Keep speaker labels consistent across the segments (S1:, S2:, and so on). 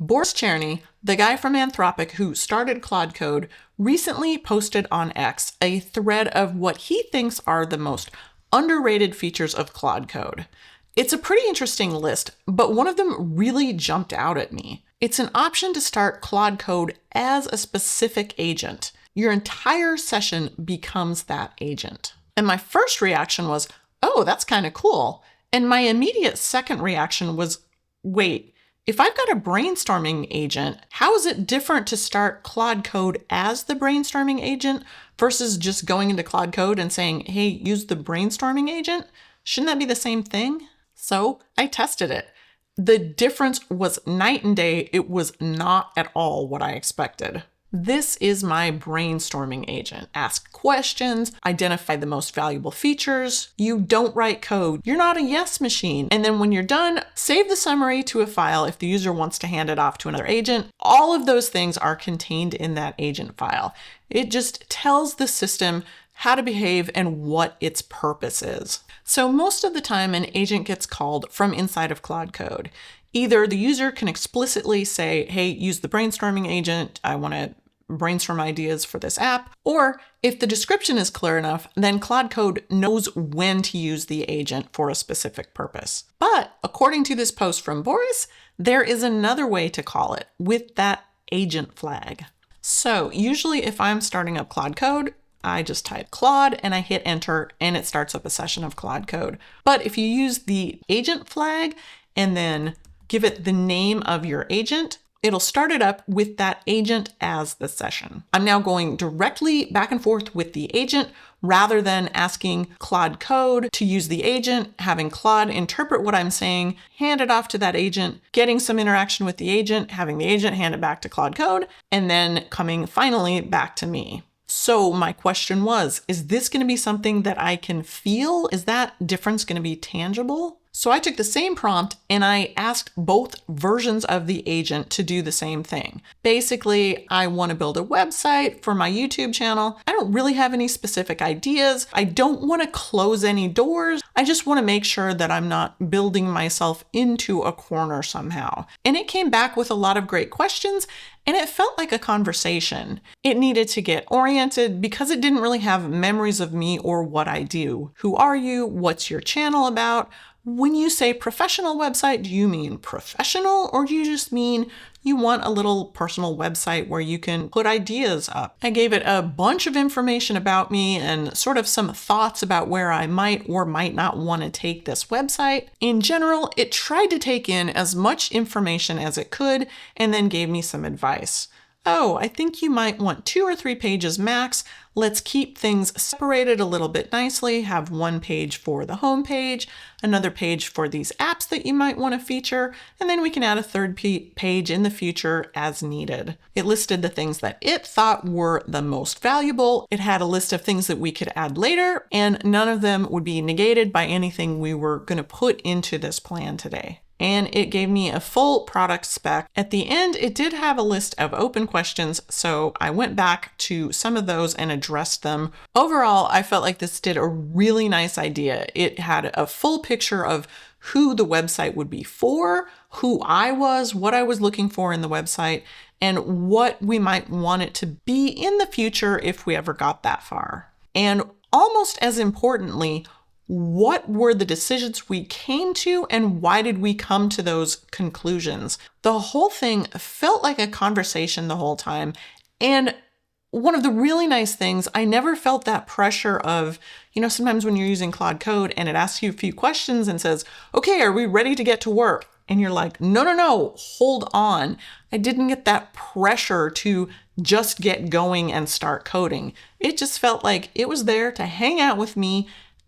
S1: Boris Cherny, the guy from Anthropic who started Claude Code, recently posted on X a thread of what he thinks are the most underrated features of Claude Code. It's a pretty interesting list, but one of them really jumped out at me. It's an option to start Claude Code as a specific agent. Your entire session becomes that agent. And my first reaction was, oh, that's kind of cool. And my immediate second reaction was, wait, if I've got a brainstorming agent, how is it different to start Claude Code as the brainstorming agent versus just going into Claude Code and saying, hey, use the brainstorming agent? Shouldn't that be the same thing? So I tested it. The difference was night and day. It was not at all what I expected. This is my brainstorming agent. Ask questions, identify the most valuable features. You don't write code. You're not a yes machine. And then when you're done, save the summary to a file if the user wants to hand it off to another agent. All of those things are contained in that agent file. It just tells the system how to behave and what its purpose is. So most of the time, an agent gets called from inside of Claude Code. Either the user can explicitly say, hey, use the brainstorming agent. I want to brainstorm ideas for this app. Or if the description is clear enough, then Claude Code knows when to use the agent for a specific purpose. But according to this post from Boris, there is another way to call it with that agent flag. So usually if I'm starting up Claude Code, I just type Claude and I hit enter and it starts up a session of Claude Code. But if you use the agent flag and then give it the name of your agent, it'll start it up with that agent as the session. I'm now going directly back and forth with the agent rather than asking Claude Code to use the agent, having Claude interpret what I'm saying, hand it off to that agent, getting some interaction with the agent, having the agent hand it back to Claude Code, and then coming finally back to me. So my question was, is this going to be something that I can feel? Is that difference going to be tangible? So I took the same prompt and I asked both versions of the agent to do the same thing. Basically, I want to build a website for my YouTube channel. I don't really have any specific ideas. I don't want to close any doors. I just want to make sure that I'm not building myself into a corner somehow. And it came back with a lot of great questions and it felt like a conversation. It needed to get oriented because it didn't really have memories of me or what I do. Who are you? What's your channel about? When you say professional website, do you mean professional or do you just mean you want a little personal website where you can put ideas up? I gave it a bunch of information about me and sort of some thoughts about where I might or might not want to take this website. In general, it tried to take in as much information as it could and then gave me some advice. Oh, I think you might want 2 or 3 pages max. Let's keep things separated a little bit nicely. Have one page for the home page, another page for these apps that you might want to feature, and then we can add a third page in the future as needed. It listed the things that it thought were the most valuable. It had a list of things that we could add later, and none of them would be negated by anything we were going to put into this plan today. And it gave me a full product spec. At the end, it did have a list of open questions, so I went back to some of those and addressed them. Overall, I felt like this did a really nice idea. It had a full picture of who the website would be for, who I was, what I was looking for in the website, and what we might want it to be in the future if we ever got that far. And almost as importantly, what were the decisions we came to and why did we come to those conclusions? The whole thing felt like a conversation the whole time. And one of the really nice things, I never felt that pressure of, sometimes when you're using Claude Code and it asks you a few questions and says, okay, are we ready to get to work? And you're like, no, hold on. I didn't get that pressure to just get going and start coding. It just felt like it was there to hang out with me,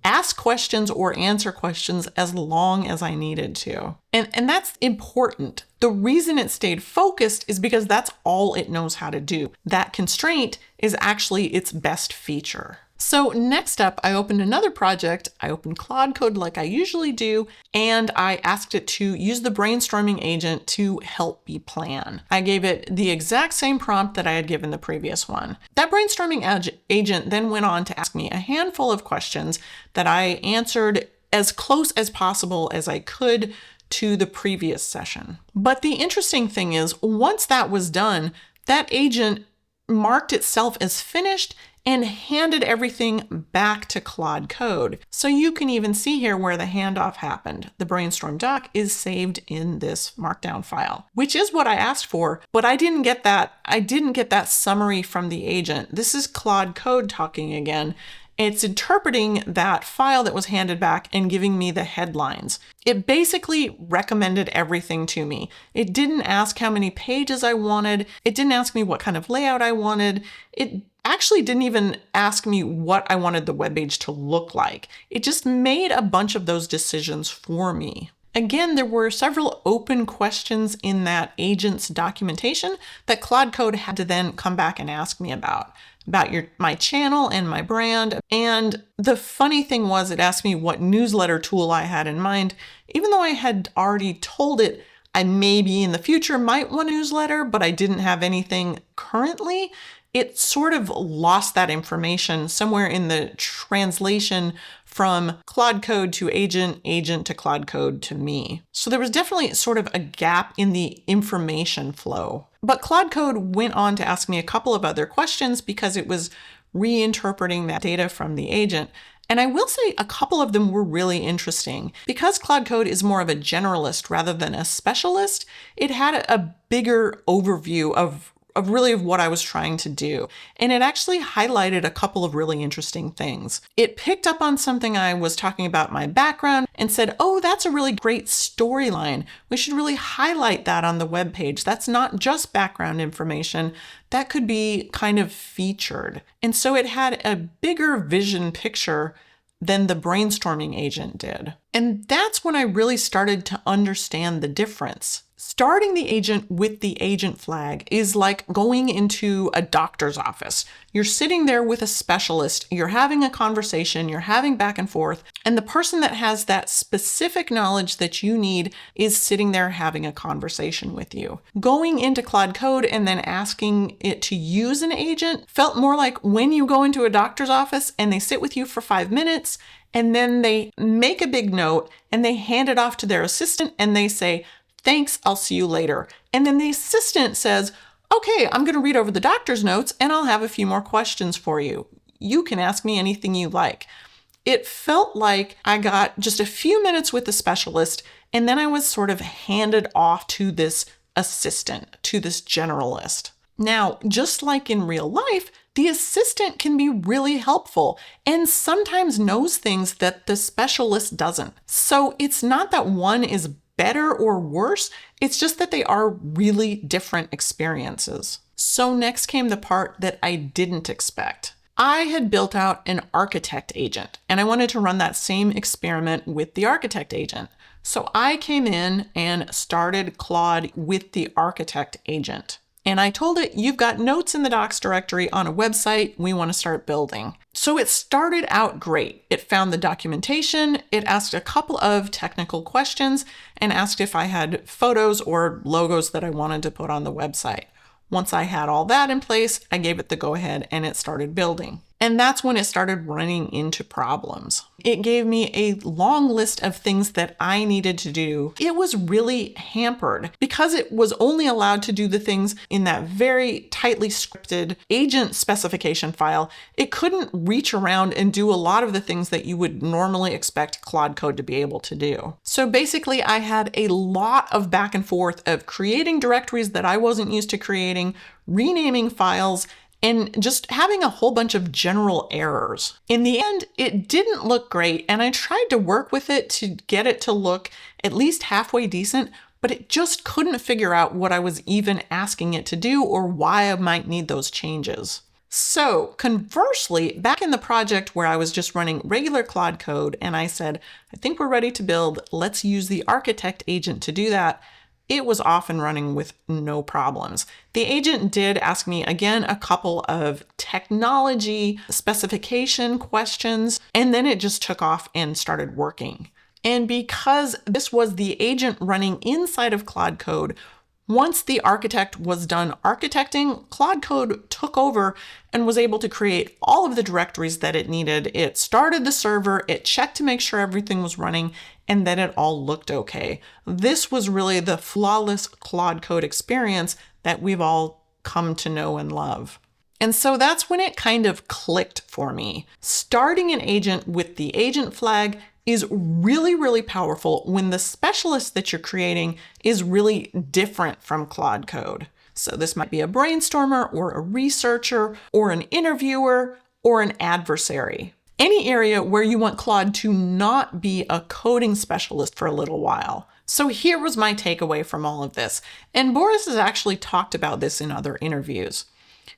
S1: ask questions or answer questions as long as I needed to. And that's important. The reason it stayed focused is because that's all it knows how to do. That constraint is actually its best feature. So next up, I opened another project. I opened Claude Code like I usually do, and I asked it to use the brainstorming agent to help me plan. I gave it the exact same prompt that I had given the previous one. That brainstorming agent then went on to ask me a handful of questions that I answered as close as possible as I could to the previous session. But the interesting thing is, once that was done, that agent marked itself as finished and handed everything back to Claude Code. So you can even see here where the handoff happened. The Brainstorm doc is saved in this markdown file, which is what I asked for, but I didn't get that summary from the agent. This is Claude Code talking again. It's interpreting that file that was handed back and giving me the headlines. It basically recommended everything to me. It didn't ask how many pages I wanted. It didn't ask me what kind of layout I wanted. It actually didn't even ask me what I wanted the web page to look like. It just made a bunch of those decisions for me. Again, there were several open questions in that agent's documentation that Claude Code had to then come back and ask me about my channel and my brand. And the funny thing was, it asked me what newsletter tool I had in mind, even though I had already told it I maybe in the future might want a newsletter, but I didn't have anything currently. It sort of lost that information somewhere in the translation from Claude Code to agent, agent to Claude Code to me. So there was definitely sort of a gap in the information flow. But Claude Code went on to ask me a couple of other questions because it was reinterpreting that data from the agent. And I will say a couple of them were really interesting. Because Claude Code is more of a generalist rather than a specialist, it had a bigger overview of what I was trying to do. And it actually highlighted a couple of really interesting things. It picked up on something I was talking about my background and said, oh, that's a really great storyline. We should really highlight that on the web page. That's not just background information. That could be kind of featured. And so it had a bigger vision picture than the brainstorming agent did. And that's when I really started to understand the difference. Starting the agent with the agent flag is like going into a doctor's office. You're sitting there with a specialist, you're having a conversation, you're having back and forth, and the person that has that specific knowledge that you need is sitting there having a conversation with you. Going into Claude Code and then asking it to use an agent felt more like when you go into a doctor's office and they sit with you for 5 minutes and then they make a big note and they hand it off to their assistant and they say, thanks, I'll see you later. And then the assistant says, okay, I'm going to read over the doctor's notes and I'll have a few more questions for you. You can ask me anything you like. It felt like I got just a few minutes with the specialist and then I was sort of handed off to this assistant, to this generalist. Now, just like in real life, the assistant can be really helpful and sometimes knows things that the specialist doesn't. So it's not that one is better or worse, it's just that they are really different experiences. So next came the part that I didn't expect. I had built out an architect agent and I wanted to run that same experiment with the architect agent. So I came in and started Claude with the architect agent. And I told it, you've got notes in the docs directory on a website we want to start building. So it started out great. It found the documentation, it asked a couple of technical questions, and asked if I had photos or logos that I wanted to put on the website. Once I had all that in place, I gave it the go-ahead and it started building. And that's when it started running into problems. It gave me a long list of things that I needed to do. It was really hampered because it was only allowed to do the things in that very tightly scripted agent specification file. It couldn't reach around and do a lot of the things that you would normally expect Claude Code to be able to do. So basically, I had a lot of back and forth of creating directories that I wasn't used to creating, renaming files, and just having a whole bunch of general errors. In the end, it didn't look great, and I tried to work with it to get it to look at least halfway decent, but it just couldn't figure out what I was even asking it to do or why I might need those changes. So conversely, back in the project where I was just running regular Claude Code and I said, I think we're ready to build, let's use the architect agent to do that, it was off and running with no problems. The agent did ask me again a couple of technology specification questions, and then it just took off and started working. And because this was the agent running inside of Claude Code, Once the architect was done architecting, Claude Code took over and was able to create all of the directories that it needed. It started the server, it checked to make sure everything was running, and then it all looked okay. This was really the flawless Claude Code experience that we've all come to know and love. And so that's when it kind of clicked for me. Starting an agent with the agent flag is really, really powerful when the specialist that you're creating is really different from Claude Code. So this might be a brainstormer or a researcher or an interviewer or an adversary. Any area where you want Claude to not be a coding specialist for a little while. So here was my takeaway from all of this. And Boris has actually talked about this in other interviews.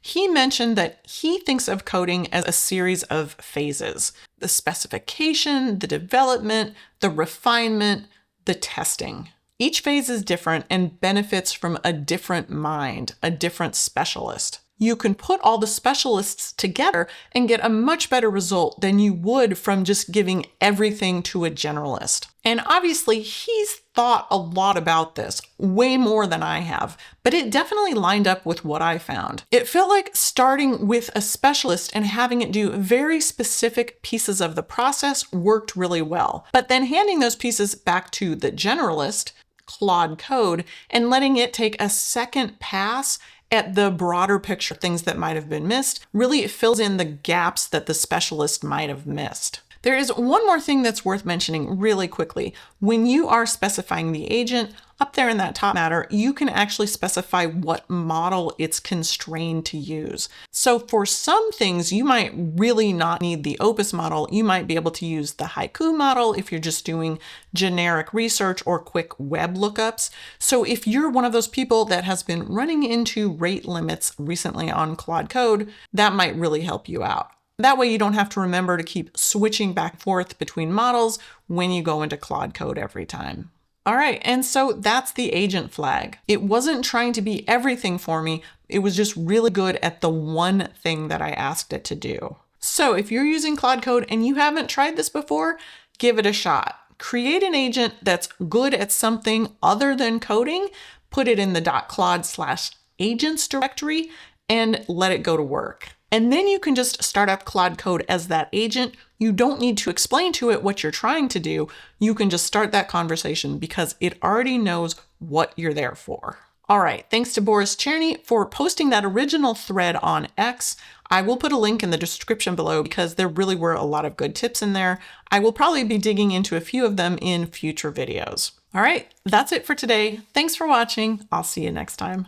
S1: He mentioned that he thinks of coding as a series of phases: the specification, the development, the refinement, the testing. Each phase is different and benefits from a different mind, a different specialist. You can put all the specialists together and get a much better result than you would from just giving everything to a generalist. And obviously, he's thought a lot about this, way more than I have, but it definitely lined up with what I found. It felt like starting with a specialist and having it do very specific pieces of the process worked really well. But then handing those pieces back to the generalist, Claude Code, and letting it take a second pass at the broader picture, things that might have been missed, really fills in the gaps that the specialist might have missed. There is one more thing that's worth mentioning really quickly. When you are specifying the agent, up there in that top matter, you can actually specify what model it's constrained to use. So for some things, you might really not need the Opus model. You might be able to use the Haiku model if you're just doing generic research or quick web lookups. So if you're one of those people that has been running into rate limits recently on Claude Code, that might really help you out. That way you don't have to remember to keep switching back and forth between models when you go into Claude Code every time. All right, and so that's the agent flag. It wasn't trying to be everything for me. It was just really good at the one thing that I asked it to do. So if you're using Claude Code and you haven't tried this before, give it a shot. Create an agent that's good at something other than coding, put it in the .claude/agents directory, and let it go to work. And then you can just start up Claude Code as that agent. You don't need to explain to it what you're trying to do. You can just start that conversation because it already knows what you're there for. All right, thanks to Boris Cherny for posting that original thread on X. I will put a link in the description below because there really were a lot of good tips in there. I will probably be digging into a few of them in future videos. All right, that's it for today. Thanks for watching. I'll see you next time.